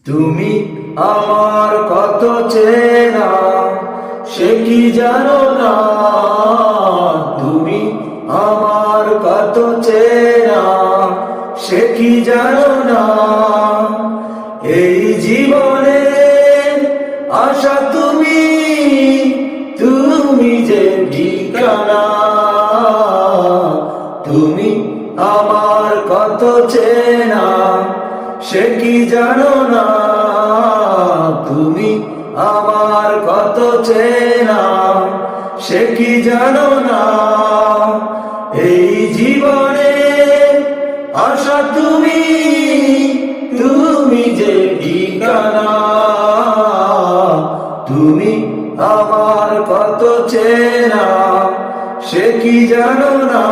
তুমি আমার কত চেনা সে কি জানো না, তুমি আমার কত চেনা সে কি জানো না। এই জীবনে আশা তুমি, তুমি যে ঠিকানা। তুমি আমার কত চেনা সে কি জানো না, তুমি আমার কত চেনা সে কি জানো না। এই জীবনে আশা তুমি, তুমি যে ঠিকানা। তুমি আমার কত চেনা সে কি জানো না।